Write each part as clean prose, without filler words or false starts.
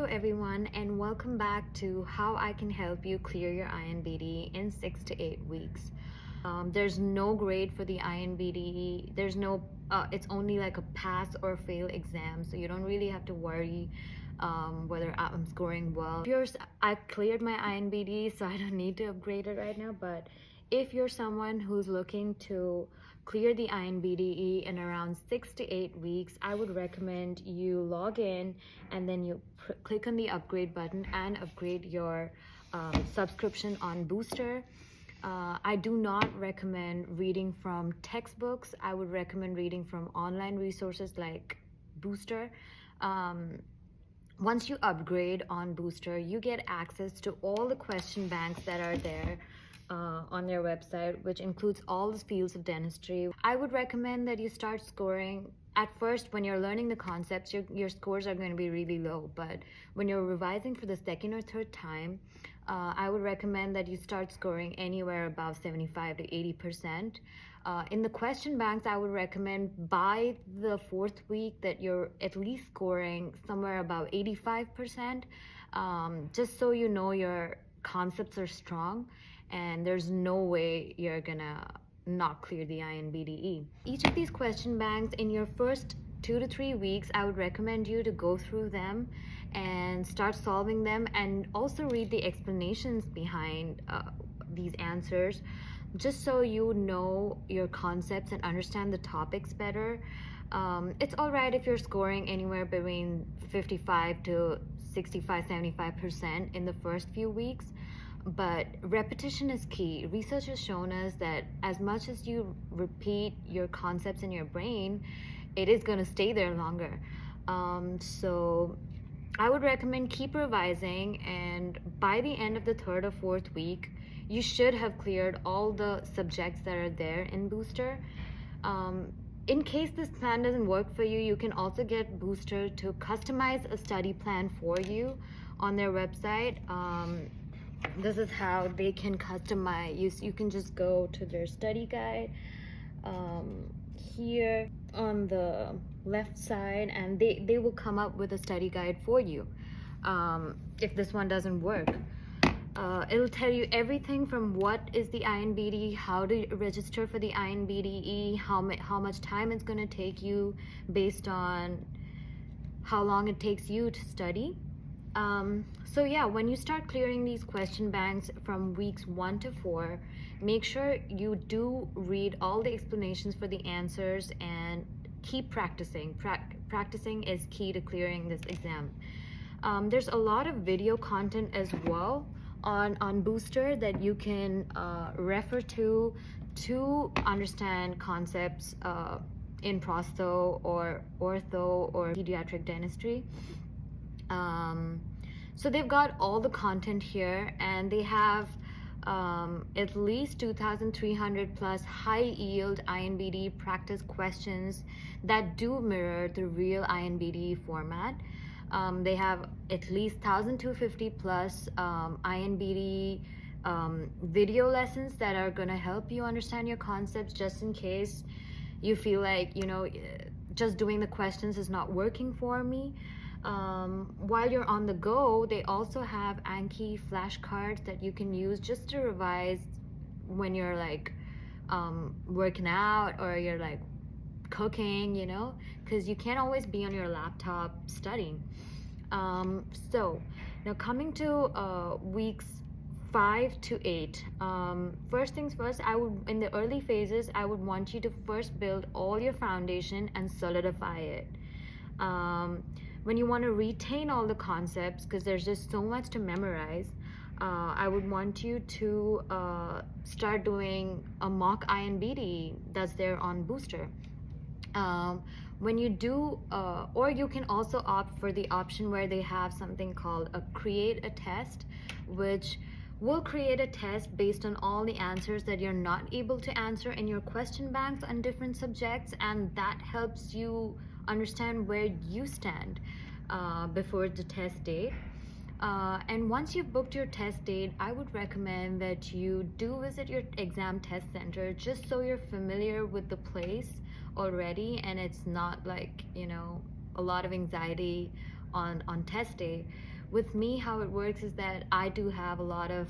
everyone, and welcome back to how I can help you clear your INBDE in 6 to 8 weeks. There's no grade for the INBDE. There's no, it's only like a pass or fail exam, so you don't really have to worry whether I'm scoring well. I cleared my INBDE, so I don't need to upgrade it right now, but if you're someone who's looking to clear the INBDE in around 6 to 8 weeks, I would recommend you log in and then you click on the upgrade button and upgrade your subscription on Booster. I do not recommend reading from textbooks. I would recommend reading from online resources like Booster. Once you upgrade on Booster, you get access to all the question banks that are there on their website, which includes all the fields of dentistry. I would recommend that you start scoring. At first, when you're learning the concepts, your scores are going to be really low, but when you're revising for the second or third time, I would recommend that you start scoring anywhere above 75 to 80%. In the question banks, I would recommend by the fourth week that you're at least scoring somewhere about 85%, just so you know your concepts are strong and there's no way you're gonna not clear the INBDE. Each of these question banks, in your first 2 to 3 weeks, I would recommend you to go through them and start solving them, and also read the explanations behind these answers, just so you know your concepts and understand the topics better. It's all right if you're scoring anywhere between 55 to 65, 75% in the first few weeks, but repetition is key. Research has shown us that as much as you repeat your concepts in your brain, it is going to stay there longer. So I would recommend keep revising, and by the end of the third or fourth week, you should have cleared all the subjects that are there in Booster. In case this plan doesn't work for you, you can also get Booster to customize a study plan for you on their website. This is how they can customize. You can just go to their study guide here on the left side, and they will come up with a study guide for you if this one doesn't work. It'll tell you everything from what is the INBDE, how to register for the INBDE, how much time it's going to take you based on how long it takes you to study. So yeah, when you start clearing these question banks from weeks 1 to 4, make sure you do read all the explanations for the answers and keep practicing. Practicing is key to clearing this exam. There's a lot of video content as well on Booster that you can refer to understand concepts in prostho or ortho or pediatric dentistry. So they've got all the content here, and they have at least 2,300 plus high yield INBDE practice questions that do mirror the real INBDE format. They have at least 1,250 plus INBDE video lessons that are going to help you understand your concepts, just in case you feel like, just doing the questions is not working for me. While you're on the go, they also have Anki flashcards that you can use just to revise when you're like working out or you're like cooking, because you can't always be on your laptop studying. So now coming to weeks 5 to 8, first things first, in the early phases, I would want you to first build all your foundation and solidify it. When you want to retain all the concepts, because there's just so much to memorize, I would want you to start doing a mock INBDE that's there on Booster. When you do, or you can also opt for the option where they have something called a create a test, which will create a test based on all the answers that you're not able to answer in your question banks on different subjects, and that helps you understand where you stand before the test date. And once you've booked your test date, I would recommend that you do visit your exam test center, just so you're familiar with the place already and it's not like, a lot of anxiety on test day. With me, how it works is that I do have a lot of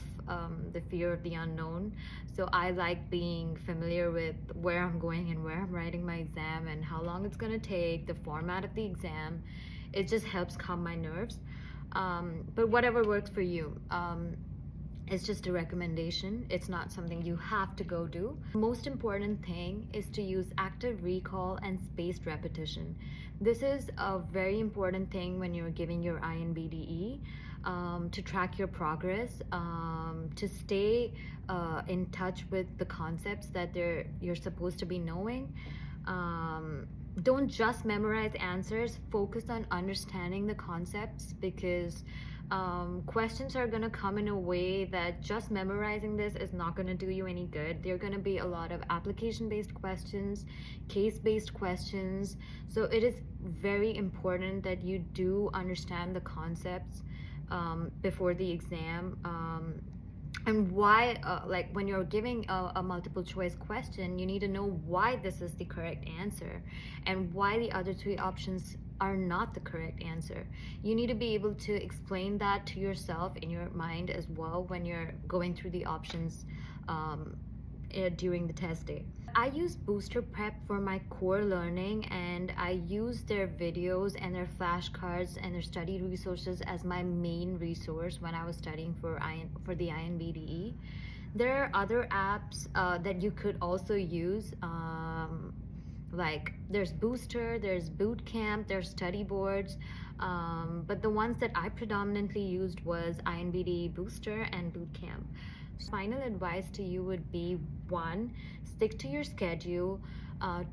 the fear of the unknown. So I like being familiar with where I'm going and where I'm writing my exam and how long it's going to take, the format of the exam. It just helps calm my nerves. But whatever works for you. It's just a recommendation. It's not something you have to go do. Most important thing is to use active recall and spaced repetition. This is a very important thing when you're giving your INBDE, to track your progress, to stay in touch with the concepts that you're supposed to be knowing. Don't just memorize answers, focus on understanding the concepts, because questions are going to come in a way that just memorizing this is not going to do you any good. There are going to be a lot of application-based questions, case-based questions. So it is very important that you do understand the concepts before the exam. And why, like when you're giving a multiple choice question, you need to know why this is the correct answer and why the other three options are not the correct answer. You need to be able to explain that to yourself in your mind as well when you're going through the options during the test day. I use boosterprep for my core learning, and I use their videos and their flashcards and their study resources as my main resource when I was studying for the INBDE. There are other apps that you could also use, like there's Booster, there's Bootcamp, there's study boards, but the ones that I predominantly used was INBDE Booster and Bootcamp. Final advice to you would be: 1, stick to your schedule.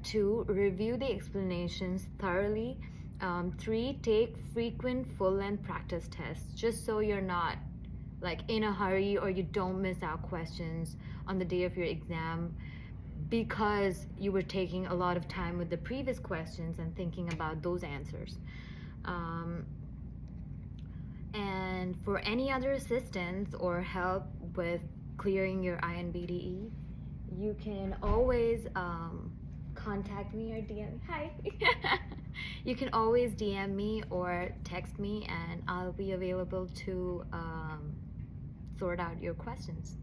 2, review the explanations thoroughly. 3, take frequent full-length practice tests, just so you're not like in a hurry or you don't miss out questions on the day of your exam because you were taking a lot of time with the previous questions and thinking about those answers. And for any other assistance or help with clearing your INBDE, you can always contact me or DM me. Hi. You can always DM me or text me, and I'll be available to sort out your questions.